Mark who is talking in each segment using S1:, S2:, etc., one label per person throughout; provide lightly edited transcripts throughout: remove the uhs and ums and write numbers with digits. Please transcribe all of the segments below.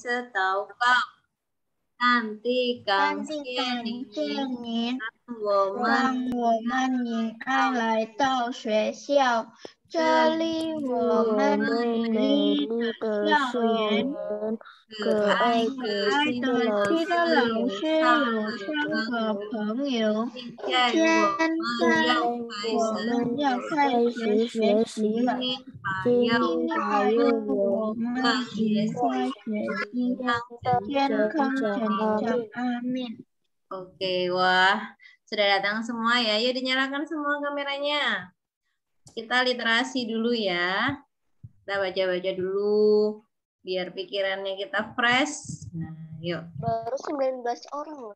S1: setahu kau. Nanti kang
S2: 但是
S1: 谢
S2: 感
S1: 你
S2: 谢您
S1: 我们
S2: 让我们迎爱来到学校，这里我们美丽的校园，
S1: 可爱
S2: 可
S1: 可
S2: 爱
S1: 亲的
S2: 的
S1: 老
S2: 七个老
S1: 师，
S2: 师有3个朋友。
S1: 现在
S2: 我们要开始学习了，请你保佑我们愉快学习，健康成长，阿min。
S1: Oke, wah, sudah datang semua ya. Yuk dinyalakan semua kameranya. Kita literasi dulu ya. Kita baca-baca dulu biar pikirannya kita fresh. Nah, yuk.
S2: Baru 19 orang loh.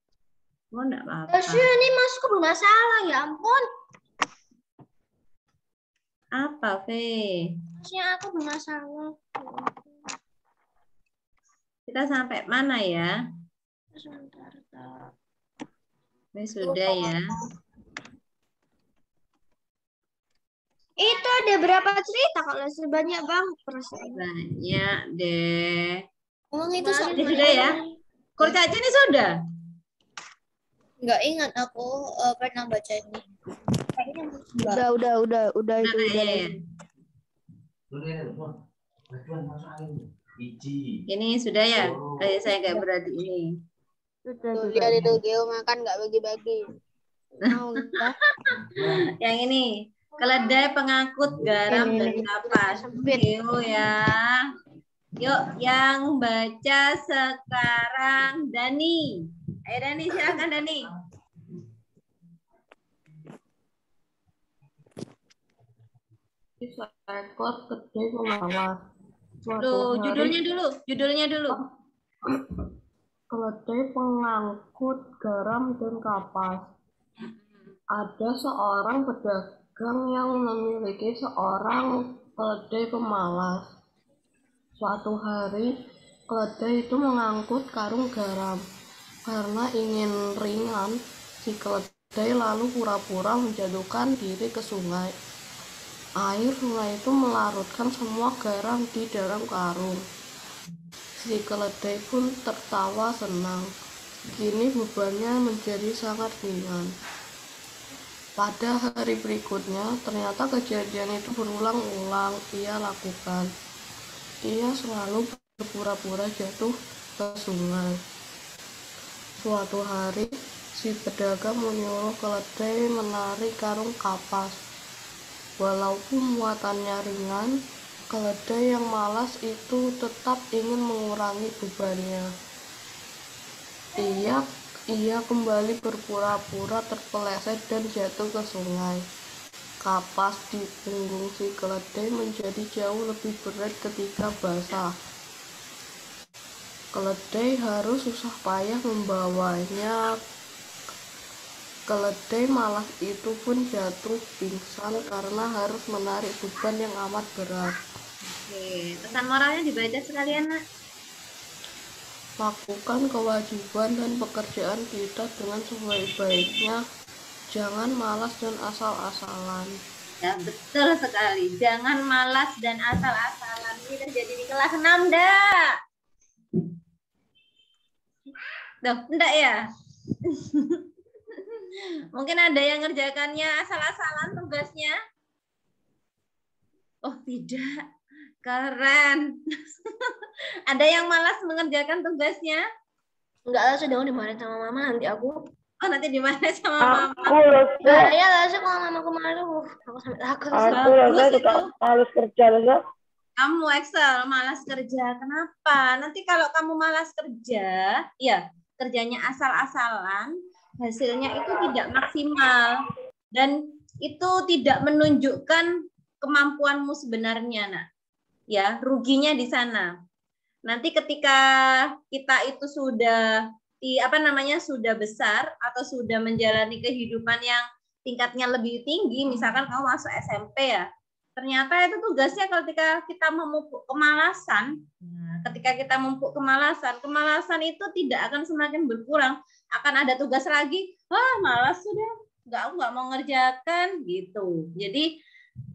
S1: Oh, enggak apa-apa.
S2: Ini masuk bermasalah, ya ampun.
S1: Apa, Fe?
S2: Harusnya aku bermasalah.
S1: Kita sampai mana ya?
S2: Sebentar.
S1: Ini sudah ya.
S2: Itu ada berapa cerita kalau sebanyak banget perasaan?
S1: Banyak deh.
S2: Emang itu
S1: Ini sudah ya? Kurcaci ini sudah?
S2: Nggak ingat aku pernah baca ini. Udah itu udah.
S1: Ini sudah ya? Kayak saya nggak berarti ini.
S2: Tuh lihat itu Geo makan nggak bagi-bagi. Mau nggak?
S1: Yang ini. Keledai pengangkut garam dan kapas. Yuk ya. Yuk yang baca sekarang Dani. Ayo Dani, silakan Dani.
S3: Seekor keledai pengawas.
S1: Loh, judulnya dulu.
S3: Keledai pengangkut garam dan kapas. Ada seorang pedagang yang memiliki seorang keledai pemalas. Suatu hari, keledai itu mengangkut karung garam. Karena ingin ringan, si keledai lalu pura-pura menjatuhkan diri ke sungai. Air sungai itu melarutkan semua garam di dalam karung. Si keledai pun tertawa senang. Kini bebannya menjadi sangat ringan. Pada hari berikutnya, ternyata kejadian itu berulang-ulang ia lakukan. Ia selalu berpura-pura jatuh ke sungai. Suatu hari, si pedagang menyuruh keledai menarik karung kapas. Walaupun muatannya ringan, keledai yang malas itu tetap ingin mengurangi bebannya. Ia kembali berpura-pura terpeleset dan jatuh ke sungai. Kapas di punggung si keledai menjadi jauh lebih berat ketika basah. Keledai harus susah payah membawanya. Keledai malas itu pun jatuh pingsan karena harus menarik beban yang amat berat.
S1: Oke, pesan moralnya dibaca sekalian, Nak.
S3: Lakukan kewajiban dan pekerjaan kita dengan sebaik-baiknya. Jangan malas dan asal-asalan.
S1: Ya, betul sekali. Jangan malas dan asal-asalan. Ini terjadi di kelas 6, dah. Tuh, enggak ya? Mungkin ada yang ngerjakannya asal-asalan tugasnya. Oh, tidak. Keren. Ada yang malas mengerjakan tugasnya?
S2: Enggak lah, sudah dimarahin sama mama nanti aku.
S1: Oh, nanti dimarahin sama mama.
S4: Aku rasa
S2: Bahaya lah sih kalau mamaku marah. Aku sampai takut.
S4: aku rasa kita harus kerja loh.
S1: Kamu Excel malas kerja. Kenapa? Nanti kalau kamu malas kerja, ya kerjanya asal-asalan, hasilnya itu tidak maksimal dan itu tidak menunjukkan kemampuanmu sebenarnya, Nak. Ya, ruginya di sana. Nanti ketika kita itu sudah sudah besar atau sudah menjalani kehidupan yang tingkatnya lebih tinggi, misalkan kamu masuk SMP ya. Ternyata itu tugasnya ketika kita memupuk kemalasan. Nah, ketika kita memupuk kemalasan itu tidak akan semakin berkurang. Akan ada tugas lagi, malas sudah, nggak mau ngerjakan gitu. Jadi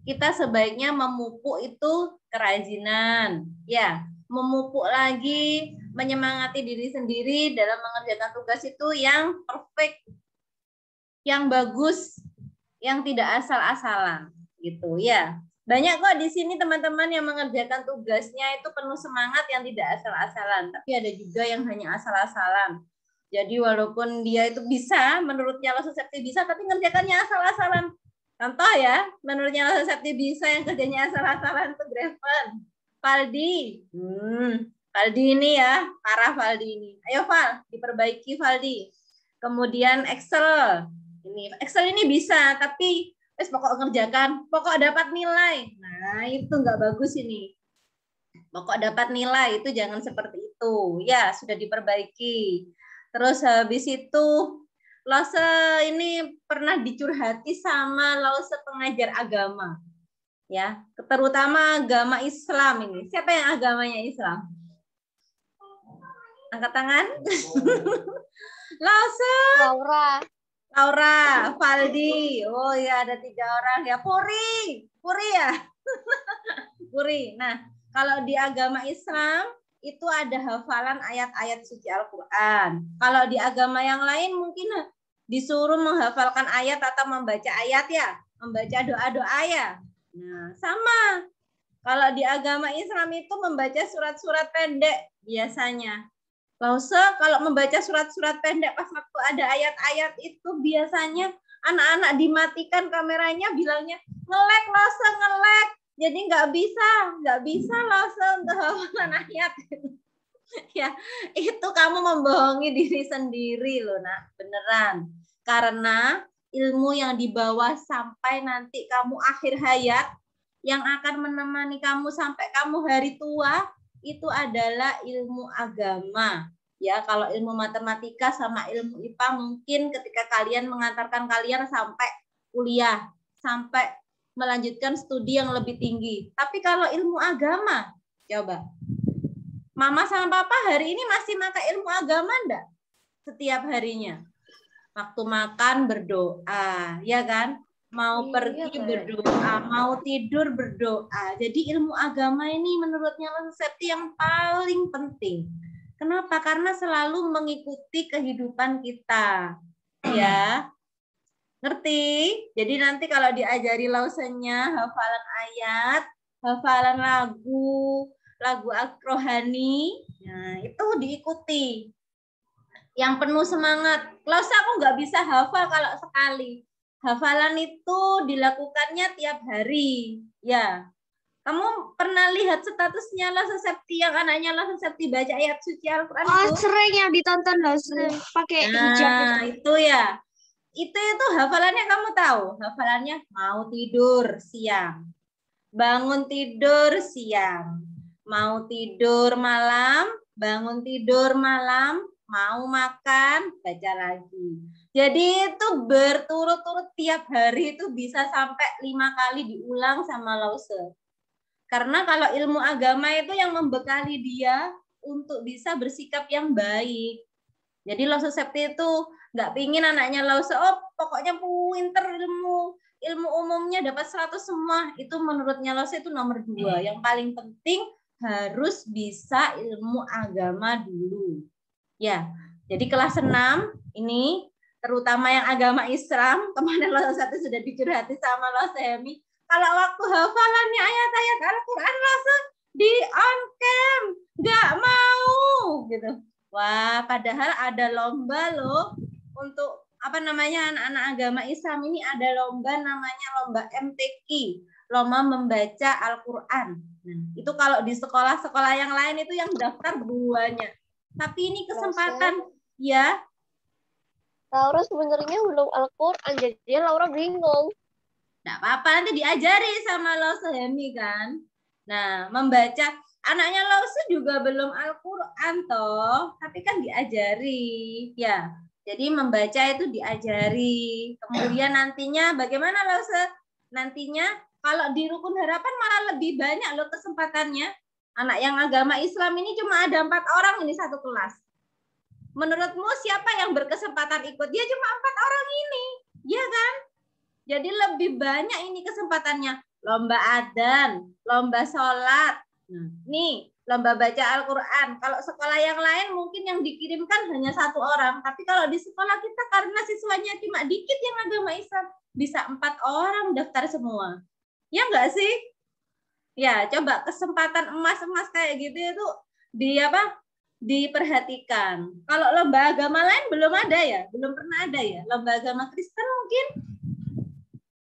S1: kita sebaiknya memupuk itu kerajinan, ya, memupuk lagi, menyemangati diri sendiri dalam mengerjakan tugas itu yang perfect, yang bagus, yang tidak asal-asalan gitu ya. Banyak kok di sini teman-teman yang mengerjakan tugasnya itu penuh semangat yang tidak asal-asalan, tapi ada juga yang hanya asal-asalan. Jadi walaupun dia itu bisa, menurutnya Loso Septi bisa, tapi ngerjakannya asal-asalan. Contoh ya, menurutnya Loso Septi bisa, yang kerjanya asal-asalan itu Graven, Valdi. Valdi ini ya, parah Valdi ini. Ayo Val, diperbaiki Valdi. Kemudian Excel. Excel ini bisa, tapi pokok ngerjakan, pokok dapat nilai. Nah, itu nggak bagus ini. Pokok dapat nilai itu jangan seperti itu. Ya, sudah diperbaiki. Terus habis itu Lause ini pernah dicurhati sama Lause pengajar agama. Ya, terutama agama Islam ini. Siapa yang agamanya Islam? Angkat tangan. Lause. Laura, Valdi, oh ya ada 3 orang ya, Puri ya, Puri. Nah, kalau di agama Islam itu ada hafalan ayat-ayat suci Al-Quran. Kalau di agama yang lain mungkin disuruh menghafalkan ayat atau membaca ayat ya, membaca doa-doa ya. Nah, sama. Kalau di agama Islam itu membaca surat-surat pendek biasanya. Lause kalau membaca surat-surat pendek pas waktu ada ayat-ayat itu biasanya anak-anak dimatikan kameranya bilangnya ngelek Lause ngelek. Jadi nggak bisa Lause untuk hafalan ayat. Ya, itu kamu membohongi diri sendiri loh, Nak. Beneran. Karena ilmu yang dibawa sampai nanti kamu akhir hayat yang akan menemani kamu sampai kamu hari tua itu adalah ilmu agama. Ya, kalau ilmu matematika sama ilmu IPA mungkin ketika kalian mengantarkan kalian sampai kuliah, sampai melanjutkan studi yang lebih tinggi. Tapi kalau ilmu agama, coba. Mama sama papa hari ini masih pakai ilmu agama enggak? Setiap harinya. Waktu makan berdoa, ya kan? Mau pergi berdoa, mau tidur berdoa. Jadi ilmu agama ini menurutnya Septi yang paling penting. Kenapa? Karena selalu mengikuti kehidupan kita. Ya. Ngerti? Jadi nanti kalau diajari lausenya, hafalan ayat, hafalan lagu rohani, nah itu diikuti. Yang penuh semangat. Lause aku nggak bisa hafal kalau sekali. Hafalan itu dilakukannya tiap hari. Ya, kamu pernah lihat statusnya Lause Septi yang anaknya Lause Septi baca ayat suci Al-Quran itu?
S2: Sering yang ditonton Lause pakai hijab
S1: itu ya. Itu hafalannya kamu tahu. Hafalannya mau tidur siang. Bangun tidur siang. Mau tidur malam, bangun tidur malam, mau makan, baca lagi. Jadi itu berturut-turut tiap hari itu bisa sampai 5 kali diulang sama Lause. Karena kalau ilmu agama itu yang membekali dia untuk bisa bersikap yang baik. Jadi Lause Septi itu nggak pingin anaknya Lause, pokoknya pinter ilmu umumnya dapat 100 semua. Itu menurutnya Lause itu nomor 2. Yang paling penting harus bisa ilmu agama dulu. Ya, jadi kelas 6 ini terutama yang agama Islam, kemarin Lause Septi sudah dicurhati sama Lause Hemi. Kalau waktu hafalannya ayat-ayat Al-Quran Lause di on cam, nggak mau gitu. Wah, padahal ada lomba loh untuk anak-anak agama Islam ini ada lomba namanya lomba MTQ, lomba membaca Al-Quran. Nah, itu kalau di sekolah-sekolah yang lain itu yang daftar banyak. Tapi ini kesempatan ya.
S2: Laura sebenarnya belum Al-Quran, jadi Laura bingung.
S1: Nggak apa-apa, nanti diajari sama Lause Hemi kan. Nah, membaca anaknya Lause juga belum Al-Quran toh, tapi kan diajari ya. Jadi membaca itu diajari. Kemudian nantinya bagaimana Lause? Nantinya kalau di Rukun Harapan malah lebih banyak loh kesempatannya. Anak yang agama Islam ini cuma ada 4 orang ini satu kelas. Menurutmu siapa yang berkesempatan ikut? Ya cuma 4 orang ini, ya kan? Jadi lebih banyak ini kesempatannya. Lomba adzan, lomba sholat. Nah, nih lomba baca Al-Quran. Kalau sekolah yang lain mungkin yang dikirimkan hanya 1 orang. Tapi kalau di sekolah kita karena siswanya cuma dikit yang agama Islam, bisa 4 orang daftar semua. Ya enggak sih? Ya, coba kesempatan emas-emas kayak gitu itu diperhatikan. Kalau lomba agama lain belum ada ya? Belum pernah ada ya? Lomba agama Kristen mungkin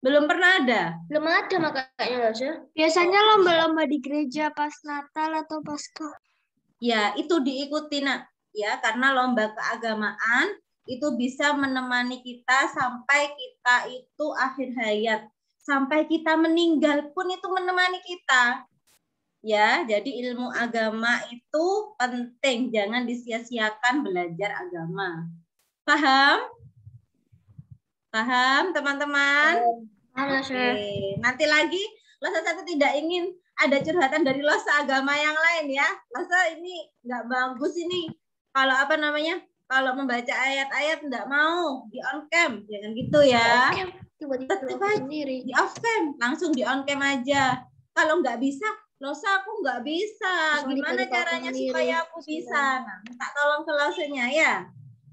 S1: belum pernah ada.
S2: Belum ada makanya, biasanya lomba-lomba di gereja pas Natal atau Paskah.
S1: Ya, itu diikuti, Nak. Ya, karena lomba keagamaan itu bisa menemani kita sampai kita itu akhir hayat. Sampai kita meninggal pun itu menemani kita. Ya, jadi ilmu agama itu penting. Jangan disia-siakan belajar agama. Paham? Paham, teman-teman? Oke. Nanti lagi Losa 1 tidak ingin ada curhatan dari Losa agama yang lain ya. Losa ini nggak bagus ini. Kalau kalau membaca ayat-ayat nggak mau di on cam, jangan gitu ya. Tetap sendiri di off cam, langsung di on cam aja. Kalau nggak bisa, Losa aku nggak bisa. Gimana caranya supaya aku bisa? Nah, minta tolong ke Losanya ya.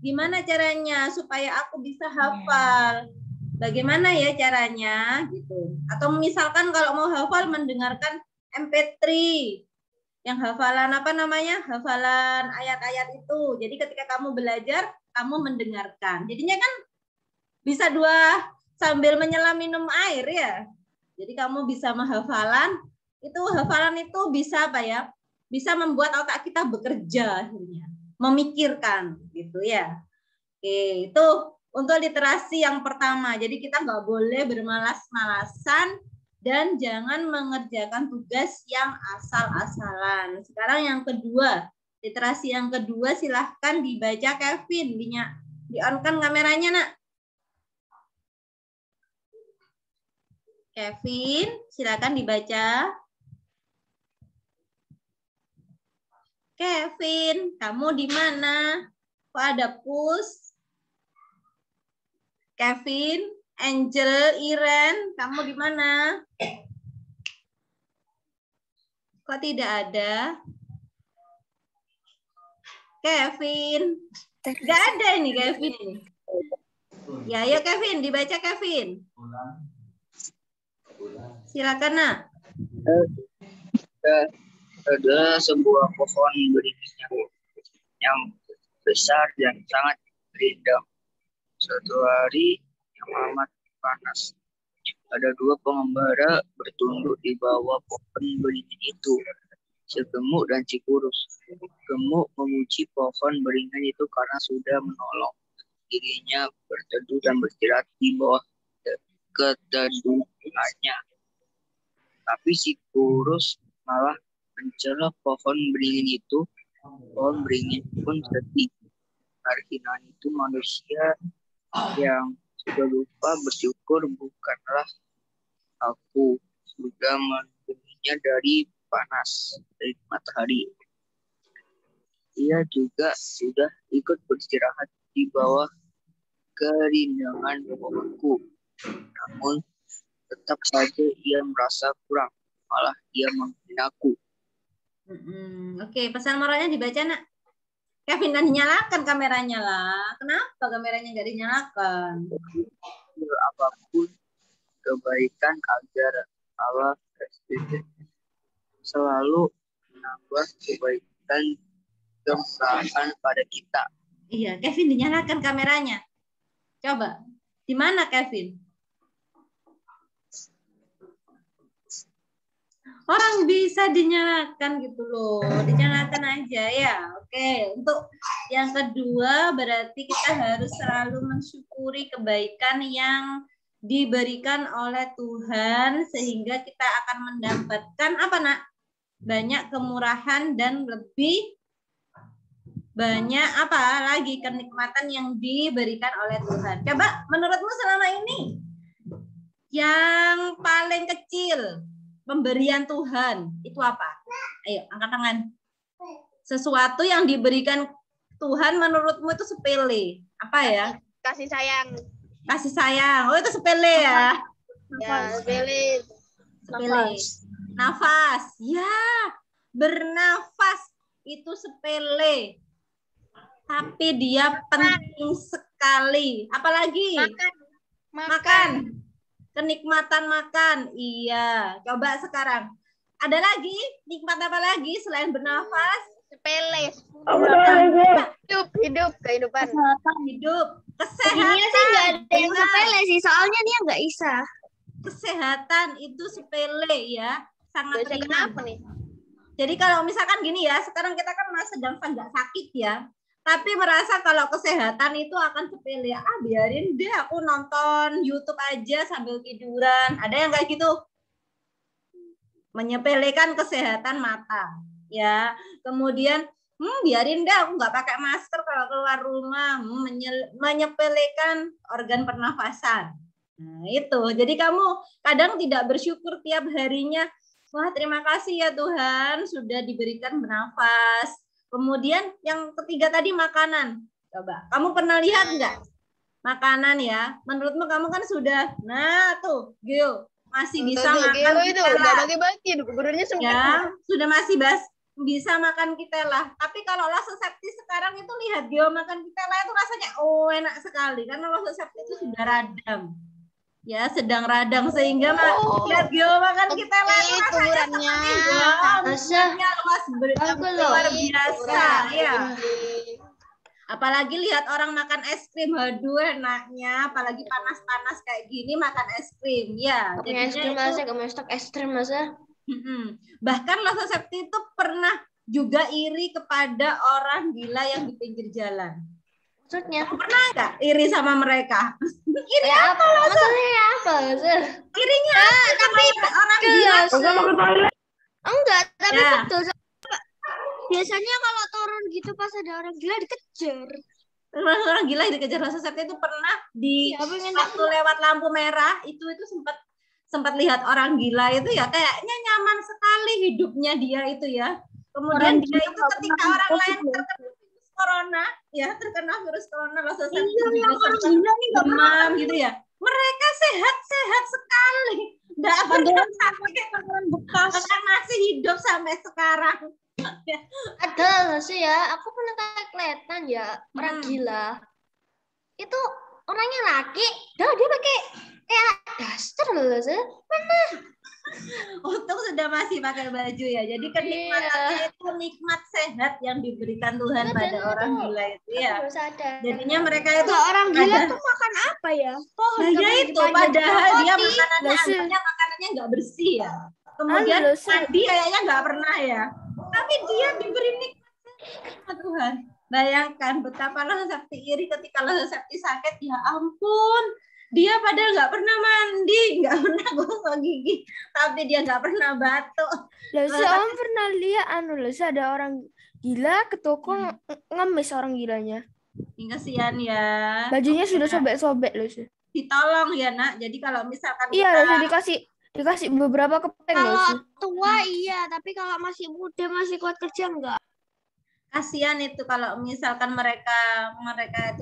S1: Gimana caranya supaya aku bisa hafal? Bagaimana ya caranya gitu. Atau misalkan kalau mau hafal mendengarkan MP3 yang hafalan hafalan ayat-ayat itu. Jadi ketika kamu belajar, kamu mendengarkan. Jadinya kan bisa sambil menyelam minum air ya. Jadi kamu bisa hafalan itu bisa bisa membuat otak kita bekerja akhirnya, memikirkan gitu ya. Oke, itu untuk literasi yang pertama. Jadi kita nggak boleh bermalas-malasan dan jangan mengerjakan tugas yang asal-asalan. Sekarang yang kedua, literasi yang kedua silahkan dibaca Kevin. Di-on-kan kameranya, Nak. Kevin, silakan dibaca. Kevin, kamu di mana? Kok ada push? Kevin, Angel, Iren, kamu di mana? Kok tidak ada? Kevin. Nggak ada ini Kevin. Ya, ayo Kevin, dibaca Kevin. Silakan, Nak.
S5: Ada sebuah pohon beringin yang besar dan sangat rindang. Suatu hari yang amat panas, ada 2 pengembara bertunduk di bawah pohon beringin itu, si gemuk dan si kurus. Gemuk memuji pohon beringin itu karena sudah menolong dirinya berteduh dan beristirahat di bawah keteduhannya. Tapi si kurus malah mencela pohon beringin itu. Pohon beringin pun sedih. Hari hinaan itu manusia yang sudah lupa bersyukur bukanlah aku, sudah melindunginya dari panas dari matahari. Ia juga sudah ikut beristirahat di bawah kerindangan pohonku. Namun tetap saja ia merasa kurang, malah ia menghinaku.
S1: Oke, pesan moralnya dibaca, Nak. Kevin, dan nyalakan kameranya lah. Kenapa kameranya nggak dinyalakan?
S5: Apapun kebaikan agar Allah selalu menambah kebaikan kemurahan pada kita.
S1: Iya, Kevin dinyalakan kameranya. Coba, di mana Kevin? Orang bisa dinyalakan gitu loh, dinyalakan aja ya. Oke, untuk yang kedua berarti kita harus selalu mensyukuri kebaikan yang diberikan oleh Tuhan sehingga kita akan mendapatkan apa, Nak? Banyak kemurahan dan lebih banyak apa lagi kenikmatan yang diberikan oleh Tuhan. Coba menurutmu selama ini yang paling kecil pemberian Tuhan itu apa? Ayo, angkat tangan. Sesuatu yang diberikan Tuhan menurutmu itu sepele. Apa ya?
S2: Kasih sayang.
S1: Kasih sayang. Oh, itu sepele ya?
S2: Ya, sepele.
S1: Sepele. Nafas. Ya. Bernafas itu sepele, tapi dia penting sekali. Apalagi? Makan. Kenikmatan makan. Iya, coba sekarang. Ada lagi? Nikmat apa lagi selain bernafas?
S2: Sepele.
S6: Hidup, kehidupan.
S1: Hidup. Kesehatan.
S2: Ini sih nggak ada yang sepele sih, soalnya dia nggak bisa.
S1: Kesehatan itu sepele ya, sangat
S6: Biasa
S1: ringan.
S6: kenapa nih?
S1: Jadi kalau misalkan gini ya, sekarang kita kan sedang nggak sakit ya, tapi merasa kalau kesehatan itu akan sepele. Biarin deh aku nonton YouTube aja sambil tiduran. Ada yang kayak gitu? Menyepelekan kesehatan mata, ya. Kemudian, biarin deh aku nggak pakai masker kalau keluar rumah. Menyepelekan organ pernafasan. Nah, itu. Jadi kamu kadang tidak bersyukur tiap harinya. Wah, terima kasih ya Tuhan sudah diberikan bernafas. Kemudian yang ketiga tadi makanan. Coba, kamu pernah lihat nggak makanan ya? Menurutmu kamu kan sudah, nah tuh, Gil, masih bisa makan
S6: itu udah bagi-bagi, gubernurnya sempat.
S1: Ya, sudah masih bisa makan ketela. Tapi kalau lasoseptis sekarang itu lihat Gil makan ketela itu rasanya enak sekali karena lasoseptis itu sudah radang. Ya, sedang radang sehingga lihat Gil makan ketela itu rasanya rasanya luar biasa ya. Apalagi lihat orang makan es krim, aduh enaknya, apalagi panas-panas kayak gini makan es krim, ya.
S2: Es krim masa, kamu stok es krim masa.
S1: Bahkan lasosepti itu pernah juga iri kepada orang gila yang di pinggir jalan.
S2: Maksudnya?
S1: Pernah nggak iri sama mereka? Iri
S2: apa? Maksudnya apa?
S1: Irinya tapi orang gila.
S2: Enggak, tapi betul. Biasanya kalau turun gitu pas ada orang gila dikejar.
S1: Orang gila dikejar lasosepti itu pernah di waktu lewat lampu merah itu sempat lihat orang gila itu ya kayaknya nyaman sekali hidupnya dia itu ya. Kemudian dia itu ketika orang lain terkena virus corona lasosepti demam gitu ya. Mereka sehat sekali. Enggak pernah sakit, bahkan masih hidup sampai sekarang.
S2: Ada sih ya, aku pernah kelihatan ya orang gila. Itu orangnya laki, dia pakai kayak daster loh sih. Mana?
S1: Untung sudah masih pakai baju ya. Jadi kenikmatannya itu nikmat sehat yang diberikan Tuhan pada orang gila itu ya. Jadinya mereka itu
S2: orang gila tuh makan apa ya?
S1: Pohon itu padahal dia makanannya nggak bersih ya. Kemudian mandi kayaknya nggak pernah ya. Tapi dia diberi nikmat Tuhan. Bayangkan betapa lasosepti iri ketika lasosepti sakit. Ya ampun, dia padahal nggak pernah mandi, nggak pernah gosok gigi, tapi dia nggak pernah batuk.
S7: Om pernah lihat ada orang gila ke toko ngemis orang gilanya.
S1: Kasihan ya.
S7: Bajunya sudah sobek-sobek loh sih.
S1: Ditolong ya nak. Jadi kalau misalkan
S7: dikasih beberapa keping loh sih.
S2: Tua iya, tapi kalau masih muda masih kuat kerja enggak.
S1: Kasihan itu kalau misalkan mereka itu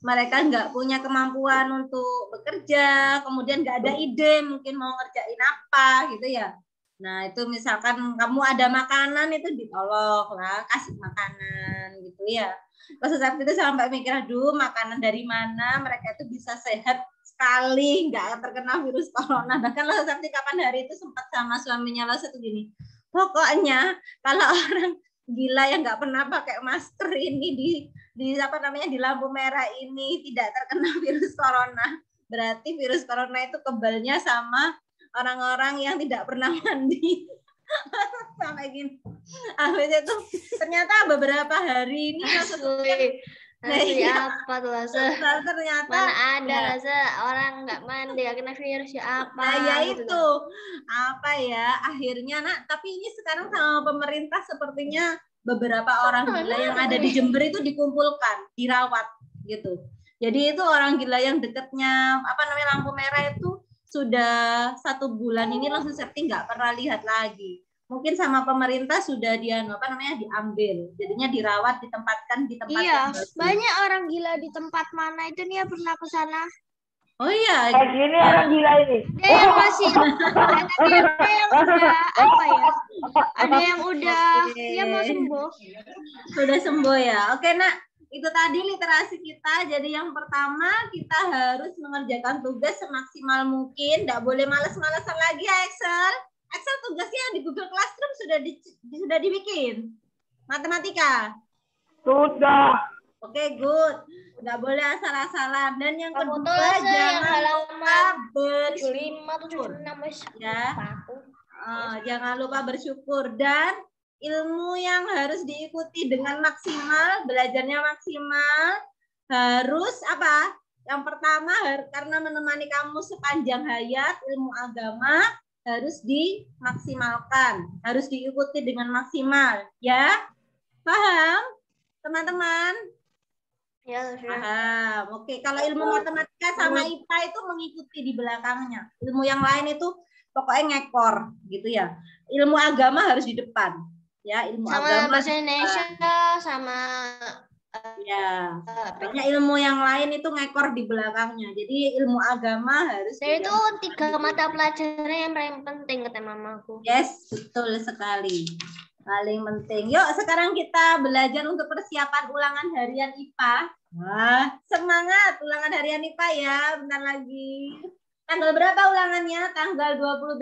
S1: mereka nggak punya kemampuan untuk bekerja, kemudian nggak ada ide mungkin mau ngerjain apa gitu ya. Nah itu misalkan kamu ada makanan itu ditolong lah, kasih makanan gitu ya. Lasosepti itu sampai mikir, aduh makanan dari mana mereka itu bisa sehat sekali, nggak terkena virus corona. Bahkan Lasosepti kapan hari itu sempat sama suaminya Lasosepti gini, pokoknya kalau orang gila yang nggak pernah pakai masker ini di lampu merah ini tidak terkena virus corona, berarti virus corona itu kebalnya sama orang-orang yang tidak pernah mandi. Sampai gini. Habis itu ternyata beberapa hari ini
S2: apa tuh
S1: ternyata
S2: mana ada orang nggak mandi kena virus apa.
S1: Nah ya itu apa ya akhirnya tapi ini sekarang sama pemerintah sepertinya beberapa orang gila yang ada di Jember itu dikumpulkan, dirawat gitu. Jadi itu orang gila yang dekatnya lampu merah itu sudah 1 bulan ini Lasosepti nggak pernah lihat lagi. Mungkin sama pemerintah sudah diambil. Jadinya dirawat, ditempatkan.
S2: Iya, banyak orang gila di tempat mana itu nih pernah ke sana.
S1: Oh iya.
S4: Kayak gini orang gila ini.
S2: Ada yang masih, ada yang udah apa ya? Ada yang udah ya mau sembuh.
S1: Sudah sembuh ya. Oke, Nak. Itu tadi literasi kita. Jadi yang pertama kita harus mengerjakan tugas semaksimal mungkin. Tidak boleh males-malesan lagi ya Excel. Excel tugasnya di Google Classroom sudah dibikin. Matematika.
S4: Sudah.
S1: Oke, good. Nggak boleh asal-asalan. Dan yang
S2: Kamu
S1: kedua,
S2: tulis yang
S1: jangan lupa
S2: halaman
S1: bersyukur.
S2: 75 76 wis.
S1: Ya.
S2: Aku.
S1: Jangan lupa bersyukur. Dan ilmu yang harus diikuti dengan maksimal, belajarnya maksimal, harus apa? Yang pertama, karena menemani kamu sepanjang hayat, ilmu agama harus dimaksimalkan. Harus diikuti dengan maksimal. Ya? Paham? Teman-teman?
S2: Ya, sudah.
S1: Paham. Oke, kalau ilmu matematika sama IPA itu mengikuti di belakangnya. Ilmu yang lain itu pokoknya ngekor gitu ya. Ilmu agama harus di depan. Ya, ilmu
S2: Sama
S1: agama
S2: bahasa Indonesia sama
S1: ya. Pokoknya ilmu yang lain itu ngekor di belakangnya. Jadi ilmu agama harus
S2: dan itu 3 mata pelajaran yang paling penting kata mamaku.
S1: Yes, betul sekali. Paling penting. Yuk, sekarang kita belajar untuk persiapan ulangan harian IPA. Wah, semangat ulangan harian IPA ya, bentar lagi. Tanggal berapa ulangannya? Tanggal 28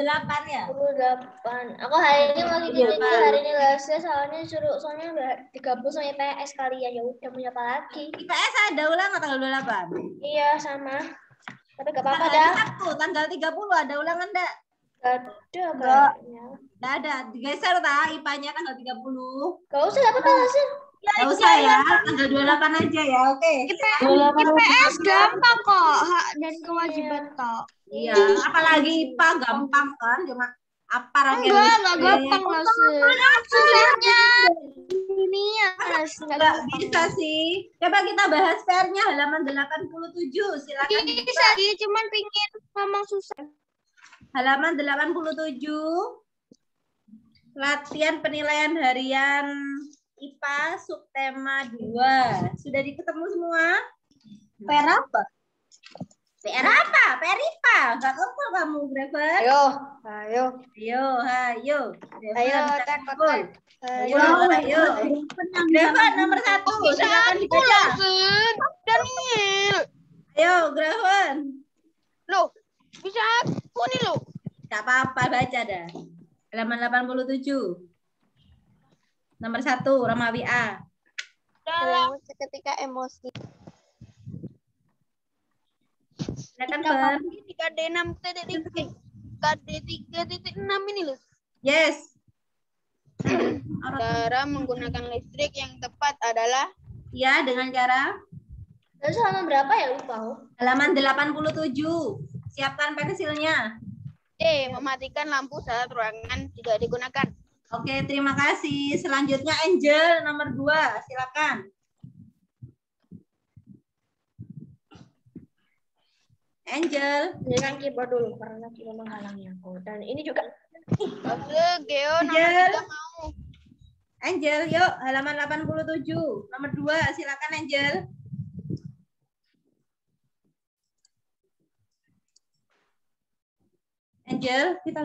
S1: ya?
S2: 28. Aku hari ini lagi tidur hari ini lesnya soalnya udah digabung sama IPS kalian ya udah punya apa lagi?
S1: IPS ada ulangan tanggal 28.
S2: Iya sama. Tapi gak apa-apa
S1: Tanggal
S2: dah.
S1: Sabtu, tanggal 30 ada ulangan enggak?
S2: Gak ada kayaknya.
S1: Enggak ada. Digeser ta IPA-nya tanggal 30.
S2: Gak usah gak apa-apa sih.
S1: Enggak usah ya, tanggal 28 aja ya. Oke.
S2: IPS gampang kok dan kewajiban kok.
S1: Iya, apalagi IPA gampang kan, cuma apa rangkaian
S2: Enggak gampang lah sih. Susahnya ini ya.
S1: Enggak bisa sih. Coba kita bahas PR-nya halaman 87. Silakan.
S2: Bisa sih, cuman pingin ngomong susah.
S1: Halaman 87. Latihan penilaian harian IPA subtema 2. Sudah ketemu semua?
S2: PR apa?
S1: PR apa? PR IPA. Enggak apa kamu, Graven?
S2: Ayo.
S1: Ayo.
S2: Ayo, takut.
S1: Ayo. Graven nomor 1. Silakan dibaca.
S2: Daniel.
S1: Ayo, Graven.
S2: Loh, bisa aku nih loh.
S1: Enggak apa-apa, baca dah. Halaman 87. Nomor 1, Romawi A.
S2: Dalam ketika emosi.
S1: Silakan, Fen.
S6: 3D6 ini loh.
S1: Yes.
S6: Cara menggunakan listrik yang tepat adalah
S1: Ya, dengan cara
S2: Terus halaman berapa ya lupa aku?
S1: halaman 87. Siapkan pensilnya.
S6: mematikan lampu saat ruangan tidak digunakan.
S1: Oke, terima kasih. Selanjutnya Angel nomor 2. Silakan. Angel.
S2: Dengan keyboard dulu karena keyboard menghalangi aku. Dan ini juga.
S6: Geo
S1: Angel.
S6: nomor 3 mau.
S1: Angel, yuk halaman 87. Nomor 2, silakan Angel. Angel, kita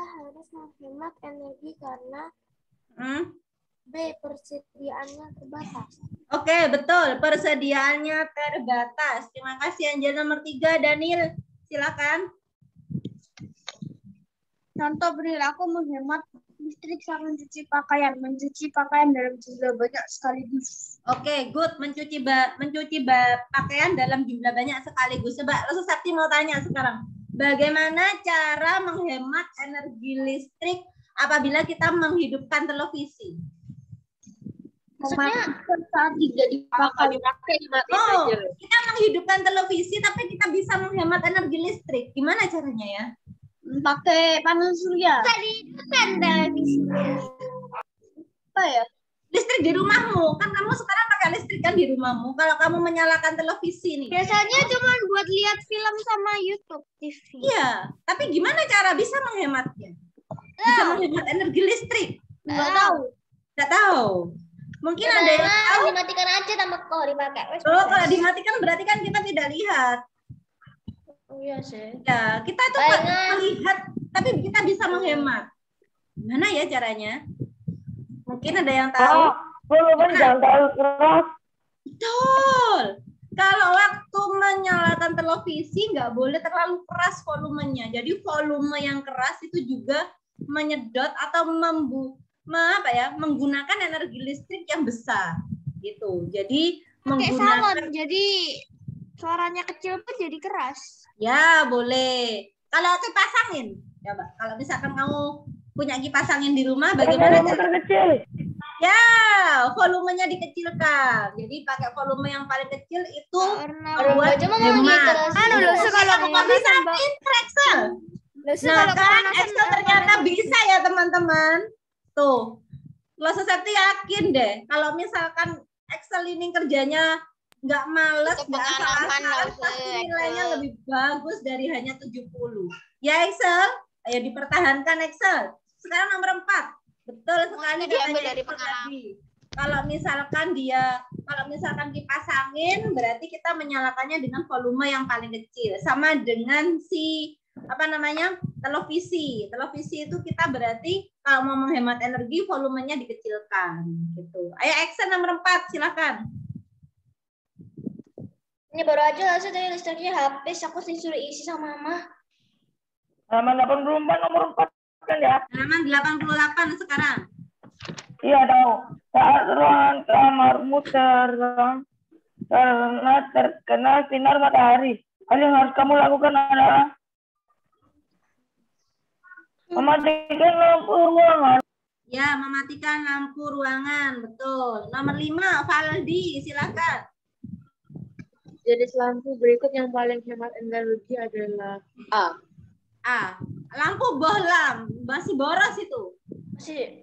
S2: harus menghemat energi karena B. Persediaannya terbatas.
S1: Oke, betul. Persediaannya terbatas. Terima kasih Angel. Nomor 3, Daniel. Silakan.
S2: Contoh perilaku menghemat listrik saat mencuci pakaian. Mencuci pakaian dalam jumlah banyak sekaligus.
S1: Oke, good. Mencuci pakaian dalam jumlah banyak sekaligus. Coba Rasul Sakti mau tanya sekarang. Bagaimana cara menghemat energi listrik apabila kita menghidupkan televisi?
S2: Maksudnya saat tidak dipakai
S1: Oh, kita menghidupkan televisi tapi kita bisa menghemat energi listrik. Gimana caranya ya?
S2: pakai panel surya. Bisa dihidupkan televisinya. Apa ya?
S1: Listrik di rumahmu. Kan kamu sekarang pakai listrik kan di rumahmu. Kalau kamu menyalakan televisi nih.
S2: Biasanya cuma buat lihat film sama YouTube TV.
S1: Iya, tapi gimana cara bisa menghematnya? Bisa menghemat energi listrik?
S2: Nggak tahu.
S1: Nggak tahu. Mungkin ada yang tahu.
S2: Dimatikan aja tambah kalau dipakai.
S1: Oh, kalau dimatikan berarti kan kita tidak lihat.
S7: Oh iya sih.
S1: Ya, kita tuh nggak melihat, tapi kita bisa menghemat. Gimana ya caranya? Mungkin ada yang tahu.
S4: Volumenya jangan terlalu keras.
S1: Betul. Kalau waktu menyalakan televisi nggak boleh terlalu keras volumenya. Jadi volume yang keras itu juga menyedot atau menggunakan energi listrik yang besar gitu. Jadi menggunakan.
S7: Jadi suaranya kecil pun jadi keras.
S1: Ya boleh. Kalau kipas angin, coba. Kalau misalkan kamu punya kipas angin di rumah, bagaimana?
S4: Kecil.
S1: Ya, volumenya dikecilkan. Jadi pakai volume yang paling kecil itu buat hemat. Kalau kamu bisa Excel. Nah kan Excel ternyata bisa ya teman-teman. Tuh, Lo Septi yakin deh. Kalau misalkan Excel ini kerjanya nggak males, nggak asal-asalan, pasti nilainya lebih bagus dari hanya 70. Ya Excel, ayo dipertahankan Excel. Sekarang nomor 4. Betul sekali
S6: diambil
S1: katanya
S6: dari
S1: itu
S6: pengalaman.
S1: tadi. Kalau misalkan kipas angin, berarti kita menyalakannya dengan volume yang paling kecil. Sama dengan televisi. Televisi itu kita berarti kalau mau menghemat energi, volumenya dikecilkan. Gitu. Ayo Excel nomor 4, silakan.
S7: Ini baru aja hasil dari listriknya habis. Aku disuruh isi sama mama.
S4: Halaman 84 nomor 4 kan ya?
S1: Halaman 88 sekarang.
S4: Iya tahu. Saat ruangan kamarmu terang karena terkena sinar matahari, hal yang harus kamu lakukan adalah mematikan lampu ruangan.
S1: Ya, mematikan lampu ruangan, betul. Nomor 5, Valdi, silakan.
S2: Jenis lampu berikut yang paling hemat energi adalah A.
S1: Lampu bohlam, masih boros itu.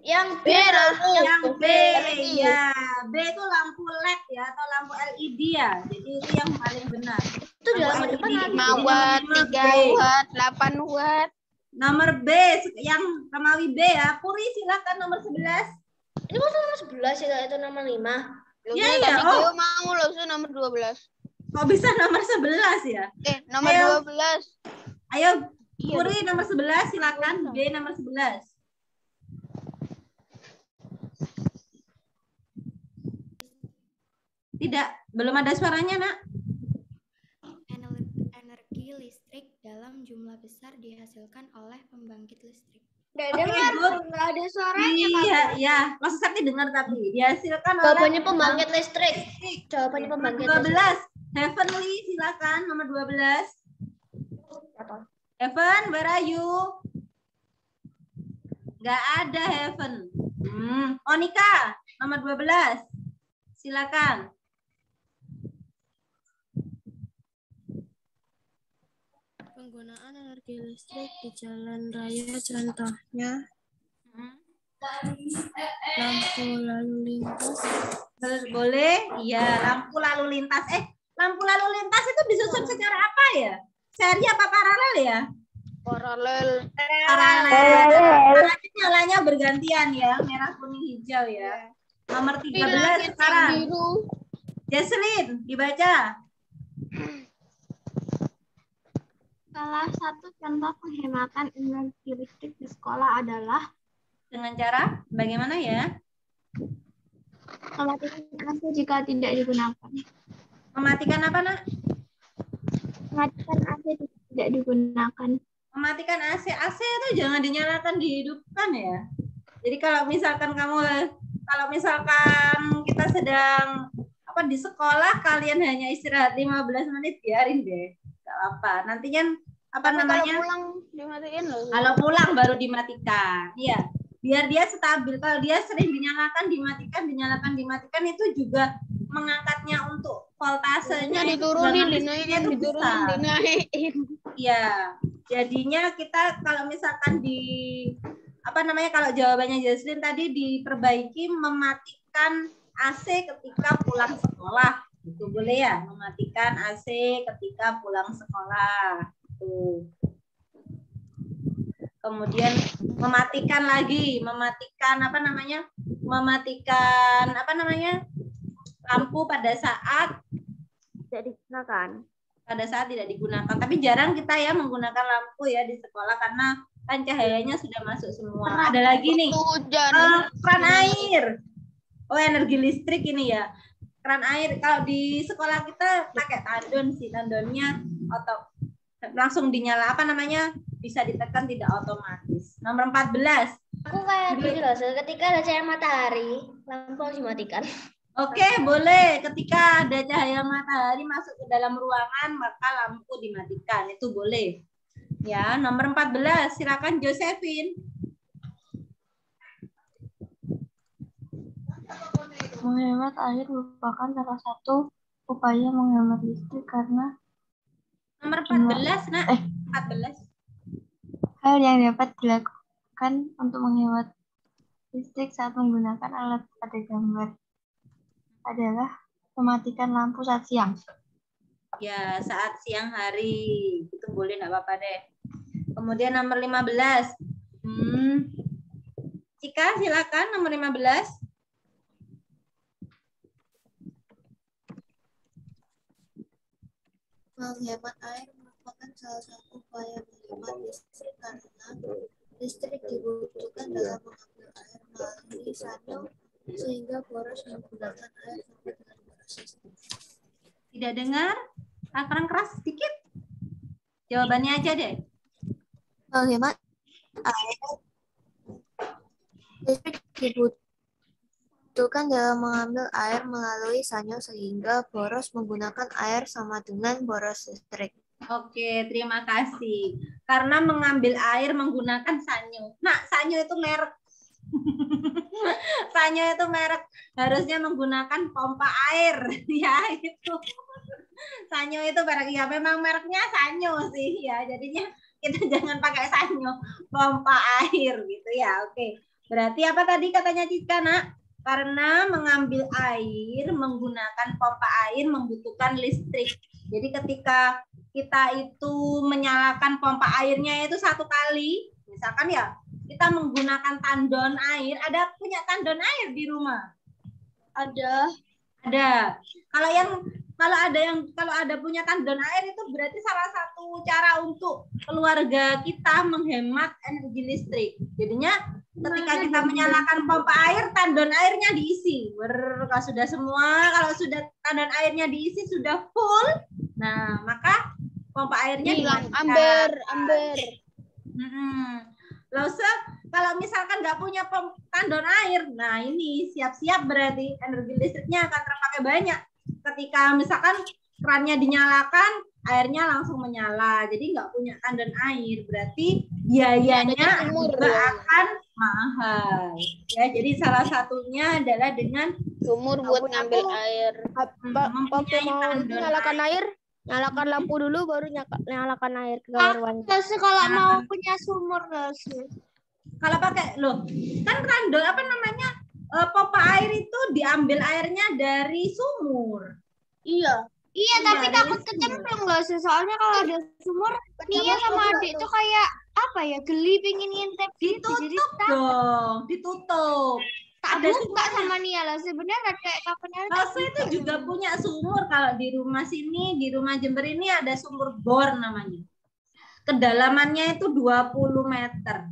S7: Yang
S1: Yang B, ya. B itu lampu LED ya, atau lampu LED ya. Jadi itu yang paling benar.
S7: Itu di halaman depan ada.
S6: 5 watt, 3 watt, 8 watt.
S1: Nomor B, yang Ramawi B ya. Puri silakan nomor 11.
S7: Ini kok nomor 11 ya, itu nomor 5.
S1: Ya,
S6: Tadi
S1: iya.
S6: Gio mau loh nomor 12.
S1: Kok bisa nomor 11 ya?
S6: Nomor
S1: Ayo.
S6: 12.
S1: Ayo, Puri nomor 11 silakan. B nomor 11. Tidak, belum ada suaranya, Nak.
S8: Energi listrik dalam jumlah besar dihasilkan oleh pembangkit listrik.
S7: Nggak ada suaranya.
S1: Iya, iya. Maksud saya dengar tapi dihasilkan oleh
S7: Jawabannya pembangkit listrik. Jawabannya pembangkit
S1: nomor
S7: listrik.
S1: 12. Heavenly silakan nomor 12. Heaven, where are you? Nggak ada Heaven. Monica nomor 12. Silakan.
S8: Penggunaan energi listrik di jalan raya contohnya lampu lalu lintas.
S1: Boleh? Iya, lampu lalu lintas. Lampu lalu lintas itu disusun secara apa ya? Seri apa paralel ya?
S6: Paralel.
S1: Paralel nyalanya bergantian ya, merah, kuning, hijau ya. Nomor 13 sekarang. Jesslyn, dibaca.
S8: Salah satu contoh penghematan energi listrik di sekolah adalah
S1: dengan cara bagaimana ya?
S8: mematikan AC jika tidak digunakan.
S1: Mematikan apa, Nak?
S8: Mematikan AC jika tidak digunakan.
S1: Mematikan AC. AC itu jangan dinyalakan, dihidupkan ya. Jadi kalau misalkan kita sedang di sekolah, kalian hanya istirahat 15 menit, biarin deh. Gak apa. Nantinya
S6: Kalau pulang dimatiin loh.
S1: Kalau pulang baru dimatikan. Iya. Biar dia stabil. Kalau dia sering dinyalakan, dimatikan itu juga mengangkatnya untuk voltasenya
S6: diturunin, dinaikin.
S1: Iya. Jadinya kita kalau misalkan kalau jawabannya Jesslyn tadi diperbaiki mematikan AC ketika pulang sekolah. Itu boleh ya, mematikan AC ketika pulang sekolah. Tuh. Kemudian mematikan lampu pada saat
S2: tidak digunakan.
S1: pada saat tidak digunakan. Tapi jarang kita ya menggunakan lampu ya di sekolah karena kan cahayanya sudah masuk semua. Ada lagi nih, keran air. Oh, energi listrik ini ya. Keran air, kalau di sekolah kita pakai tandon sih, tandonnya langsung dinyala, apa namanya, bisa ditekan tidak otomatis. Nomor 14.
S9: Aku kayak gini loh, ketika ada cahaya matahari, lampu harus dimatikan.
S1: Oke, boleh. Ketika ada cahaya matahari masuk ke dalam ruangan, maka lampu dimatikan. Itu boleh. Ya, nomor 14. Silakan Josephine.
S8: Menghemat air merupakan salah satu upaya menghemat listrik karena
S1: nomor 14, Nak. 14.
S8: Hal yang dapat dilakukan untuk menghemat listrik saat menggunakan alat pada gambar adalah mematikan lampu saat siang.
S1: Ya, saat siang hari. Itu boleh, enggak apa-apa deh. Kemudian nomor 15. Cika, silakan nomor 15.
S10: Menghemat air merupakan salah satu upaya menghemat listrik karena listrik dibutuhkan dalam mengambil air melalui sanyo sehingga boros menggunakan air sampai dengan boros.
S1: Tidak dengar? Kurang keras sedikit. Jawabannya aja deh.
S10: Menghemat air listrik dibutuhkan dalam mengambil air melalui sanyo sehingga boros menggunakan air sama dengan boros listrik.
S1: Oke, terima kasih. Karena mengambil air menggunakan sanyo. Nah, sanyo itu merek. Sanyo itu merek. Harusnya menggunakan pompa air. Ya, itu. Sanyo itu merek. Ya, memang mereknya sanyo sih. Ya, jadinya kita jangan pakai sanyo. Pompa air gitu ya. Oke. Berarti apa tadi katanya Cika, Nak? Karena mengambil air menggunakan pompa air membutuhkan listrik. Jadi ketika kita itu menyalakan pompa airnya itu satu kali, misalkan ya kita menggunakan tandon air. Ada punya tandon air di rumah? Ada. Kalau ada punya tandon air itu berarti salah satu cara untuk keluarga kita menghemat energi listrik. Jadinya ketika kita menyalakan pompa air, tandon airnya diisi. Kalau sudah semua, kalau sudah tandon airnya diisi sudah full, nah maka pompa airnya
S6: hilang.
S1: dimatikan.
S6: Amber.
S1: Lalu kalau misalkan nggak punya tandon air, nah ini siap-siap berarti energi listriknya akan terpakai banyak. Ketika misalkan kerannya dinyalakan, airnya langsung menyala. Jadi nggak punya tandon air, berarti biayanya juga akan mahal. Ya, jadi salah satunya adalah dengan
S6: sumur buat ngambil air.
S7: Waktu mau nyalakan air, nyalakan lampu dulu baru nyalakan air ke kamar mandi.
S9: Kalau mau punya sumur nggak sih?
S1: Kalau pakai loh, kan tandon apa namanya? Pompa air itu diambil airnya dari sumur.
S9: Iya, tapi takut kecemplung loh. Soalnya kalau ada sumur, Nia sama adik itu kayak apa ya, geli pengen ngintip gitu.
S1: Ditutup.
S9: Tak buka sama Nia lah. Sebenarnya kayak kapan
S1: Lase itu juga punya sumur. Kalau di rumah sini, di rumah Jember ini ada sumur bor namanya. Kedalamannya itu 20 meter.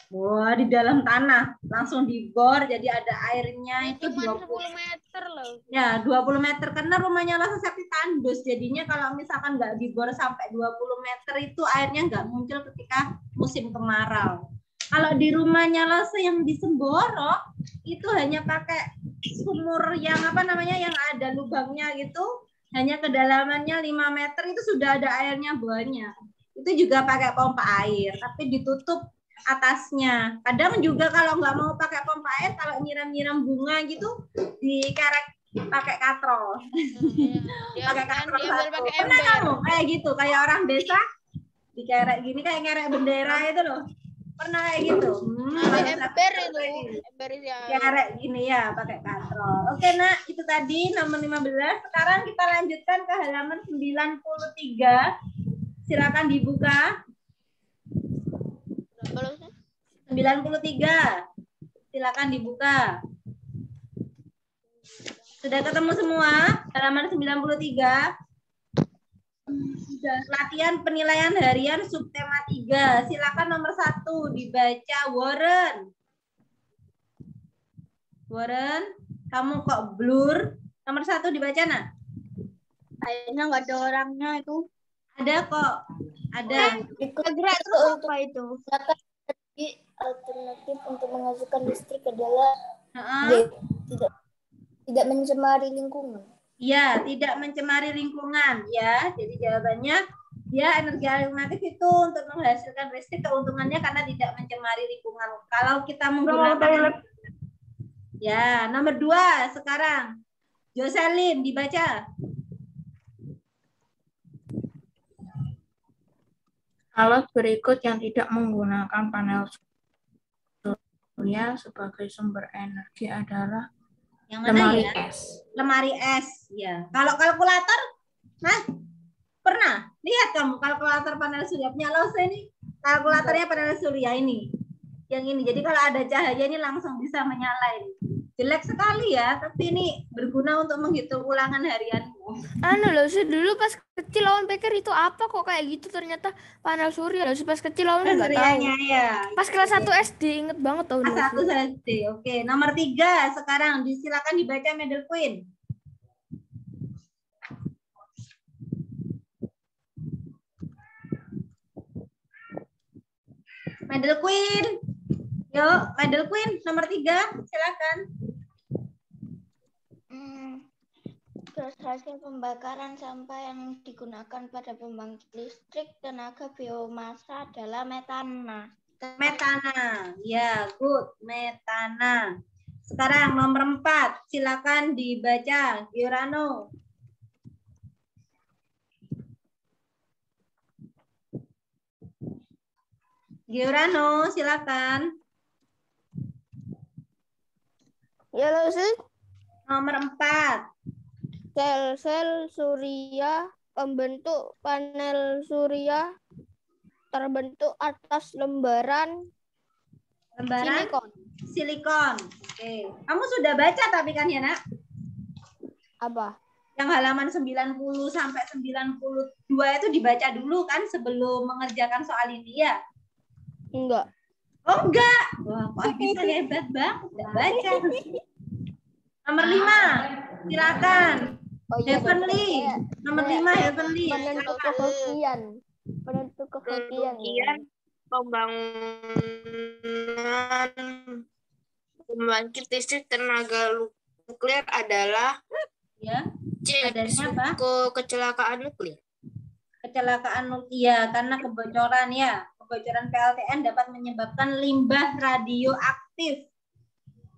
S1: Wah, di dalam tanah langsung dibor, jadi ada airnya itu 20
S6: meter loh.
S1: Ya, 20 meter karena rumahnya Lase Sakti tandus. Jadinya kalau misalkan nggak dibor sampai 20 meter itu airnya nggak muncul ketika musim kemarau. Kalau di rumahnya Lase yang di Semboro itu hanya pakai sumur yang apa namanya yang ada lubangnya gitu, hanya kedalamannya 5 meter itu sudah ada airnya banyak. Itu juga pakai pompa air, tapi ditutup atasnya. Kadang juga kalau nggak mau pakai pompa air, kalau nyiram-nyiram bunga gitu dikerek pakai katrol. Pakai katrol. Pernah kamu kayak gitu, kayak orang desa dikerek gini kayak ngerek bendera itu loh. Pernah kayak gitu.
S6: Ember itu.
S1: Kerek gini ya pakai katrol. Oke, Nak, itu tadi nomor 15. Sekarang kita lanjutkan ke halaman 93. Silakan dibuka. 93. Silakan dibuka. Sudah ketemu semua? Halaman 93. latihan penilaian harian subtema 3. Silakan nomor 1 dibaca Warren. Warren, kamu kok blur? Nomor 1 dibaca, nak?
S9: Kayaknya nggak ada orangnya itu.
S1: Ada kok. Ada.
S9: Gerak terus apa itu?
S2: Alternatif untuk menghasilkan listrik adalah
S1: Heeh.
S2: tidak mencemari lingkungan.
S1: Iya, tidak mencemari lingkungan ya. Jadi jawabannya ya energi alternatif itu untuk menghasilkan listrik, keuntungannya karena tidak mencemari lingkungan. Kalau kita menggunakan ya, nomor 2 sekarang. Jocelyn dibaca.
S11: Alat berikut yang tidak menggunakan panel surya sebagai sumber energi adalah
S1: Yang mana
S11: lemari
S1: ya?
S11: es.
S1: Lemari es, ya. Kalau kalkulator, pernah lihat kamu kalkulator panel surya punya Lause ini? Kalkulatornya panel surya ini. Yang ini. Jadi kalau ada cahaya ini langsung bisa menyala ini. Jelek sekali ya, tapi ini berguna untuk menghitung ulangan harianmu.
S7: Dulu pas kecil lawan pikir itu apa kok kayak gitu, ternyata panel surya. Pas kecil lawan nggak tahu.
S1: Ya.
S7: Pas kelas 1 SD inget banget tahun
S1: Kelas 1 SD. Oke, nomor 3 sekarang disilakan dibaca Medal Queen. Medal Queen. Yuk, Medal Queen nomor 3, silakan.
S9: Hasil pembakaran sampah yang digunakan pada pembangkit listrik tenaga biomasa adalah metana.
S1: Metana, ya, good, metana. Sekarang nomor 4, silakan dibaca, Giorano. Giorano, silakan.
S7: Ya, Lucy.
S1: Nomor 4.
S7: Sel-sel surya pembentuk panel surya terbentuk atas lembaran
S1: silikon. Oke. Kamu sudah baca tapi kan ya, Nak?
S7: Apa?
S1: Yang halaman 90 sampai 92 itu dibaca dulu kan sebelum mengerjakan soal ini ya?
S7: Enggak.
S1: Oh, enggak. Wah, kok bisa hebat banget. Enggak baca. Nomor 5. Silakan. Heavenly. Nomor 5 Heavenly.
S7: Penentu kehokian.
S12: Pembangunan pembangkit listrik tenaga nuklir adalah
S1: adanya apa?
S12: Kecelakaan nuklir.
S1: Kecelakaan nuklir karena kebocoran ya. Kebocoran PLTN dapat menyebabkan limbah radioaktif.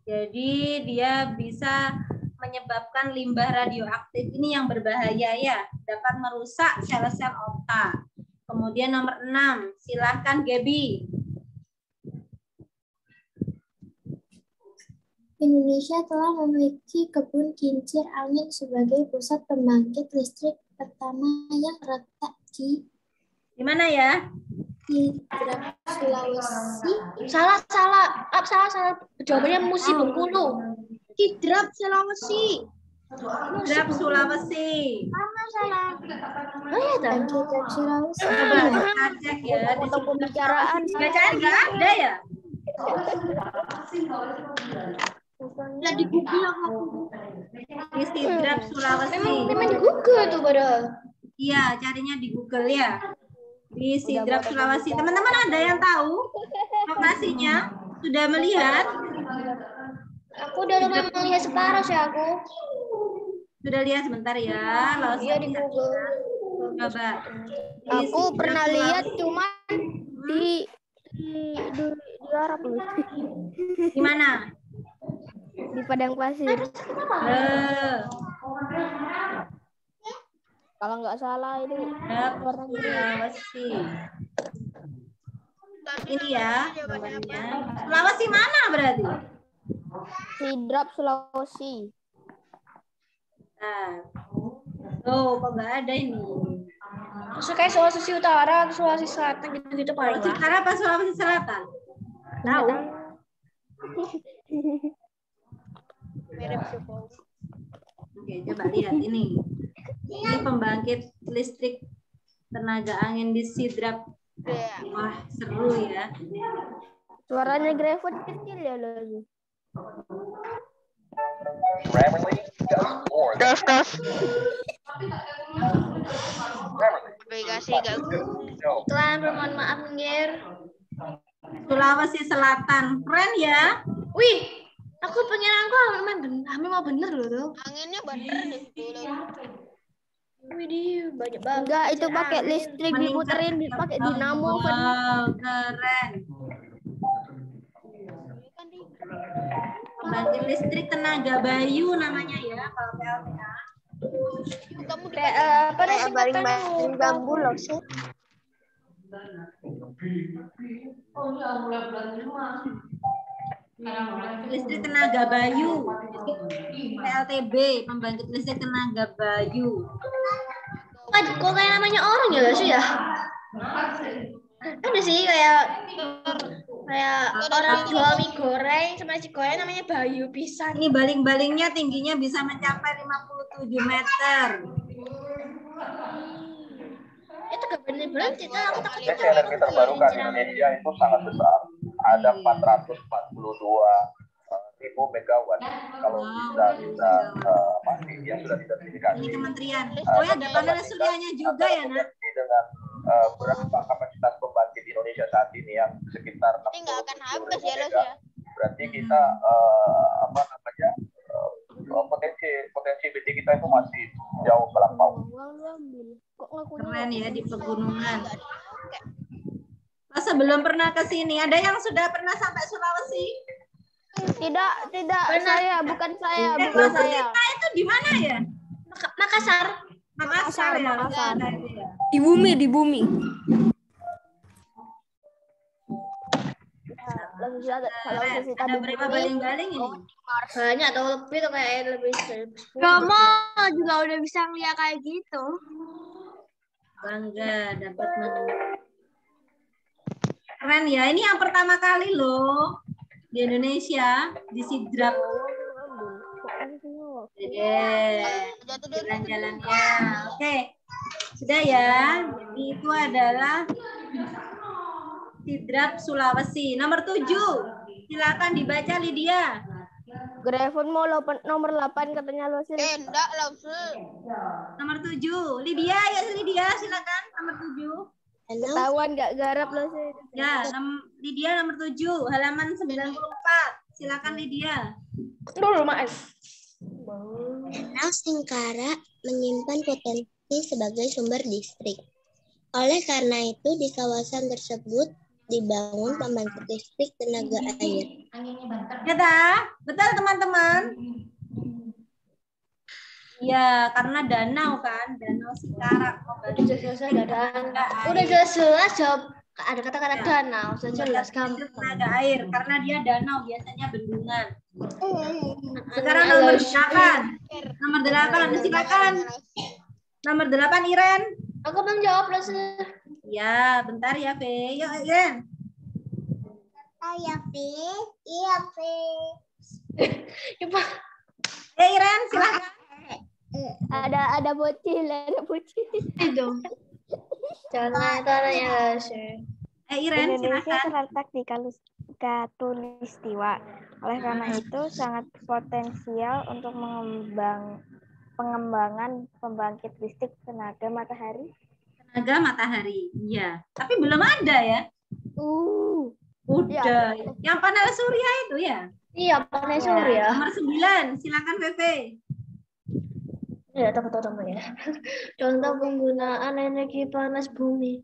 S1: Jadi dia bisa menyebabkan limbah radioaktif ini yang berbahaya ya, dapat merusak sel-sel otak. Kemudian nomor 6, silahkan Gaby.
S10: Indonesia telah memiliki kebun kincir angin sebagai pusat pembangkit listrik pertama yang terletak di
S1: mana ya?
S10: Di Sulawesi.
S9: Salah. Jawabannya Musi Bengkulu. Sidrap Sulawesi.
S1: Sidrap Sulawesi.
S9: Mana salah?
S10: Oh ya, Sidrap Sulawesi.
S1: Coba cek ya.
S7: Untuk pembicaraan.
S1: Bacaan nggak ada ya?
S9: Nah, di Google aku.
S1: Di Sidrap Sulawesi.
S9: Memang di Google tuh padahal.
S1: Iya, carinya di Google ya. Di Sidrap Sulawesi. Teman-teman ada yang tahu lokasinya? Sudah melihat?
S9: Aku udah lumayan melihat separuh sih aku.
S1: Sudah lihat sebentar ya.
S9: Iya di Google.
S1: Coba.
S7: Aku pernah lihat cuman di Arab loh.
S1: Di mana?
S7: Di Padang Pasir. Kalau nggak salah itu luar negeri.
S1: Sulawesi. Ini ya namanya. Sulawesi mana berarti?
S7: Sidrap Sulawesi.
S1: Nah, tuh kok nggak ada ini?
S9: Kayak Sulawesi Utara, Sulawesi Selatan gitu-gitu paling.
S1: Sulawesi Utara apa Sulawesi Selatan? Tahu? Oke, coba lihat ini. Ini pembangkit listrik tenaga angin di Sidrap. Wah, seru ya.
S7: Suaranya Grafot kecil ya loh.
S6: Tes. Aplikasi ganggu.
S9: Tuan, mohon maaf Ngir.
S1: Sulawesi Selatan. Keren ya.
S9: Wih, aku pengen Hami mau bener loh tuh.
S6: Anginnya bener deh dulu.
S9: Widih, banyak banget.
S7: Enggak, itu pakai listrik diputerin pakai dinamo kan.
S1: Wow, keren. Pembangkit listrik tenaga bayu namanya ya kalau PLTA.
S9: Apa nih
S6: Baling-baling bambu loh sih.
S1: Listrik tenaga bayu. PLTB, pembangkit listrik tenaga bayu.
S9: Kok kayak namanya orang ya gak sih ya? Ada sih kayak orang jual mie goreng sama nasi goreng namanya Bayu pisan.
S1: Ini baling-balingnya tingginya bisa mencapai 57 meter.
S9: Itu gak bener-bener kita aku takut
S13: Jadi energi terbarukan di Indonesia itu sangat besar. Ada 442.000 megawatt. Kalau bisa pasti yang sudah disertifikasi.
S1: Ini kementerian. Oh ya, ada panel suryanya juga ya, Nak?
S13: Dengan berapa kapasitas pembangkit Indonesia saat ini yang sekitar 60
S6: nggak akan habis ya,
S13: berarti kita potensi BD kita itu masih jauh melampaui.
S1: Keren ya di pegunungan. Masa belum pernah ke sini? Ada yang sudah pernah sampai Sulawesi?
S7: Tidak, bukan saya.
S1: Kita itu di mana ya?
S9: Makassar.
S1: Makassar.
S7: Di bumi.
S1: Ada berapa baling-baling ini?
S9: Banyak atau lebih tuh kayak lebih 10.
S8: Romo juga udah bisa ngeliat kayak gitu.
S1: Bangga dapat keren ya. Ini yang pertama kali loh di Indonesia di Sidrap. Jalan-jalannya. Oke. Sudah ya. Jadi itu adalah Sidrap Sulawesi. Nomor 7. Silakan dibaca Lydia.
S7: Grafon mau nomor 8 katanya lo sih.
S6: Enggak lah sih.
S1: Nomor 7. Lydia ya Lydia silakan nomor 7.
S7: Ketahuan nggak garap lo sih.
S1: Ya, Lydia nomor 7, halaman 94. Silakan Lydia.
S9: Dulu maaf.
S14: Danau Singkara menyimpan potensi sebagai sumber listrik. Oleh karena itu, di kawasan tersebut dibangun pembangkit listrik tenaga air.
S1: Ya, betul teman-teman. Ya, karena danau kan, Danau Singkara.
S9: Udah jelas jawab. Ada kata-kata danau, sudah jelas gampang.
S1: Tenaga air, karena dia danau biasanya bendungan. Sekarang nomor 8. Nomor 8, silakan. Nomor 8 Iren.
S9: Aku belum jawab loh.
S1: Ya, bentar ya, Fe. Yuk, Iren.
S14: Ya, Fe. Iya, Fe.
S1: Iren, silakan.
S7: Ada bocil.
S9: Itu. Jangan tanya sih.
S1: Iren,
S15: Indonesia
S1: silakan.
S15: terletak di Khatulistiwa. Oleh karena itu sangat potensial untuk pengembangan pembangkit listrik tenaga matahari.
S1: Tenaga matahari, iya. Tapi belum ada ya? Udah.
S7: Ya.
S1: Yang panel surya itu ya?
S9: Iya, panel surya.
S1: Nomor 9, silakan Feve.
S9: Ya, tunggu ya. Contoh penggunaan energi panas bumi.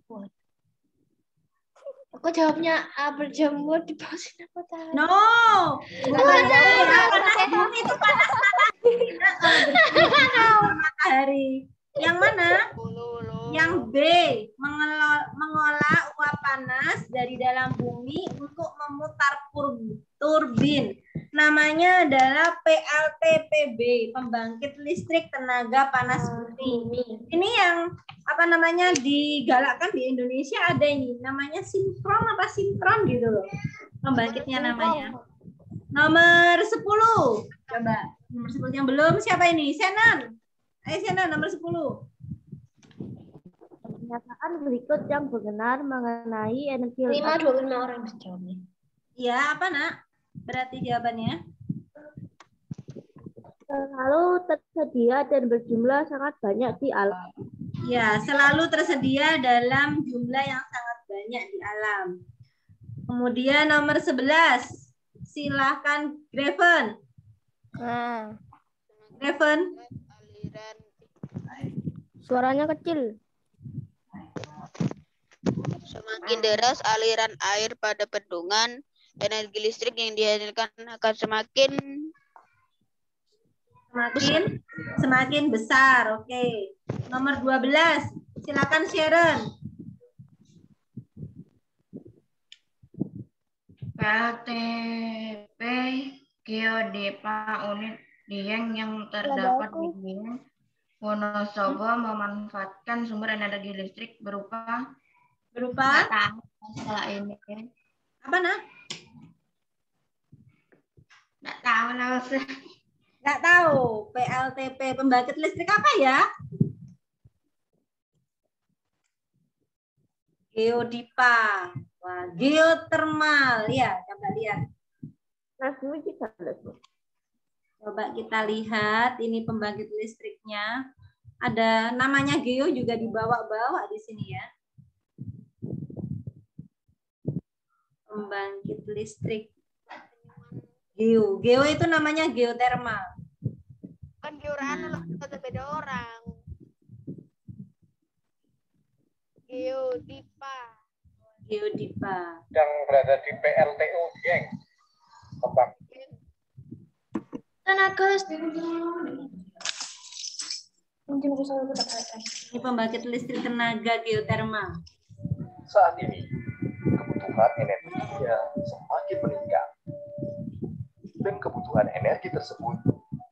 S9: Aku jawabnya berjemur di bawah sinar matahari.
S1: No. Panas bumi itu panas matahari. Yang mana? Yang B, mengolah uap panas dari dalam bumi untuk memutar turbin. Namanya adalah PLTPB, pembangkit listrik tenaga panas bumi. Ini yang digalakkan di Indonesia ada ini, namanya sinkron gitu loh. Pembangkitnya namanya. Nomor 10. Coba, nomor 10 yang belum siapa ini? Senan. Ayo Senan nomor 10.
S16: Pernyataan berikut yang benar mengenai energi
S14: 25 orang bisa jawabnya.
S1: Ya, apa nak? Berarti jawabannya?
S16: selalu tersedia dan berjumlah sangat banyak di alam.
S1: Ya, selalu tersedia dalam jumlah yang sangat banyak di alam. Kemudian nomor 11. Silahkan Graven. Graven.
S7: Suaranya kecil.
S6: Semakin deras aliran air pada bendungan, energi listrik yang dihasilkan akan
S1: semakin besar. Oke. Nomor 12. Silakan Sharon.
S11: PLTP Geodepa unit Dieng yang terdapat di Dieng, Wonosobo memanfaatkan sumber energi listrik berupa setelah ini.
S1: Apa nak?
S11: Nggak tahu nama saya.
S1: Nggak tahu. PLTP pembangkit listrik apa ya? Geodipa. Wah, geothermal ya, coba lihat. Coba kita lihat ini pembangkit listriknya. Ada namanya geo juga dibawa-bawa di sini ya. Pembangkit listrik. Geo itu namanya geothermal.
S6: kan georaan atau beda orang. Geodipa.
S13: Yang berada di PLTU Dieng.
S14: Tenaga listrik.
S1: Ini pembangkit listrik tenaga geothermal.
S13: Saat ini, kebutuhan energinya semakin meningkat. Dan kebutuhan energi tersebut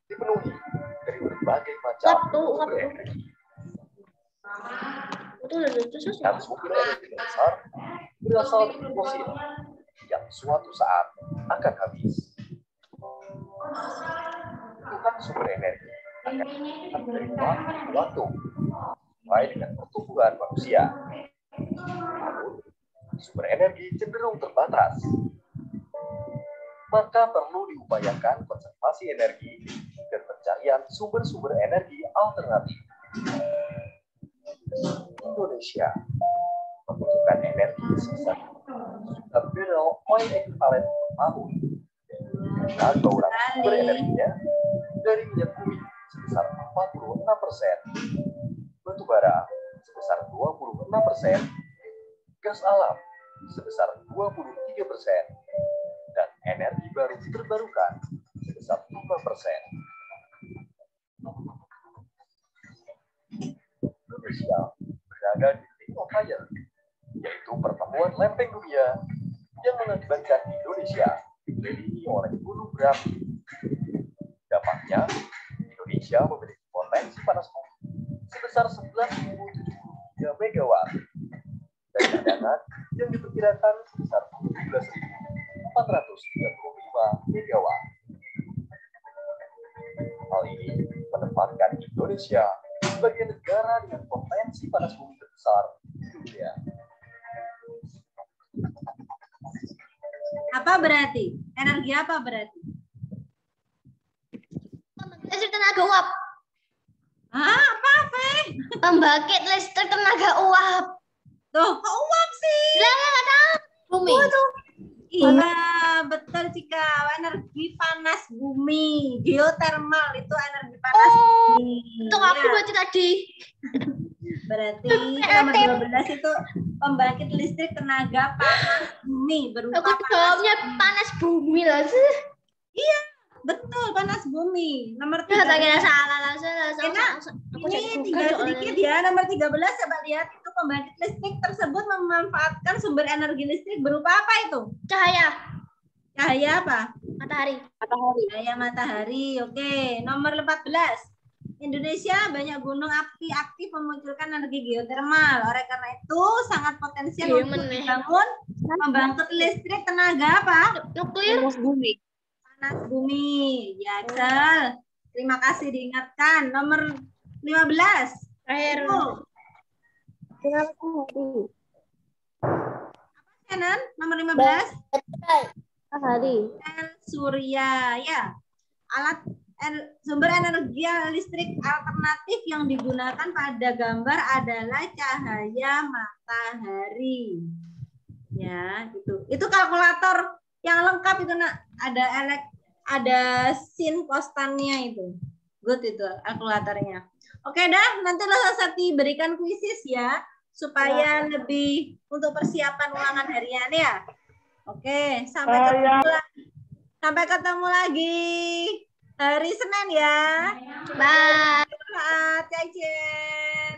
S13: dipenuhi dari berbagai macam sumber energi. Dan sumber energi dasar berasal dari fosil yang suatu saat akan habis. Kebutuhan sumber energi akan meningkat dari waktu ke waktu sesuai dengan pertumbuhan manusia. Namun, sumber energi cenderung terbatas. Maka perlu diupayakan konservasi energi dan pencarian sumber-sumber energi alternatif. Indonesia membutuhkan energi sebesar 1 barrel oil equivalent per tahun. Dan bauran sumber energinya dari minyak bumi sebesar 46%, batu bara sebesar 26%, gas alam sebesar 23%, dan energi baru terbarukan sebesar 5%. Indonesia berada di Ring of Fire, yaitu pertemuan lempeng dunia yang mengakibatkan Indonesia dikelilingi oleh gunung berapi. Dampaknya, Indonesia memiliki potensi panas bumi sebesar 11.073 megawatt dan cadangan yang diperkirakan sebesar 17.435 megawatt. Hal ini menempatkan Indonesia sebagai negara dengan potensi panas bumi terbesar di dunia.
S1: Apa berarti? Energi apa berarti?
S14: Listrik tenaga uap.
S1: Apa, Fe?
S14: Pembangkit listrik tenaga uap.
S1: Tuh, kok uap sih?
S14: Lah, nggak tahu.
S1: Bumi. Iya, betul Cika. Energi panas bumi. Geothermal itu energi panas bumi.
S14: Itu aku baca tadi.
S1: Berarti nomor 12 itu pembangkit listrik tenaga panas bumi berupa
S14: aku jawabnya panas bumi lah sih.
S1: Iya, betul panas bumi. Nomor 13. Ini tinggal sedikit ya. Nomor 13 coba lihat itu pembangkit listrik tersebut memanfaatkan sumber energi listrik berupa apa itu?
S14: Cahaya.
S1: Cahaya apa?
S14: Matahari.
S1: Cahaya matahari. Oke, nomor 14. Indonesia banyak gunung api aktif memunculkan energi geothermal. Oleh karena itu sangat potensial untuk dibangun pembangkit listrik tenaga apa?
S14: Nuklir.
S1: Panas bumi. Panas bumi. Ya, Excel. Terima kasih diingatkan. Nomor 15. Kenan, nomor 15.
S16: Matahari.
S1: Surya, ya. Alat sumber energi listrik alternatif yang digunakan pada gambar adalah cahaya matahari. Ya, gitu. Itu kalkulator yang lengkap itu, Nak. Ada sin kostannya itu. Good itu kalkulatornya. Oke dah, nanti Sati berikan kuisis ya, supaya lebih untuk persiapan ulangan harian ya. Oke, sampai ketemu lagi hari Senin ya.
S9: Bye.
S1: Selamat, Cai Jen.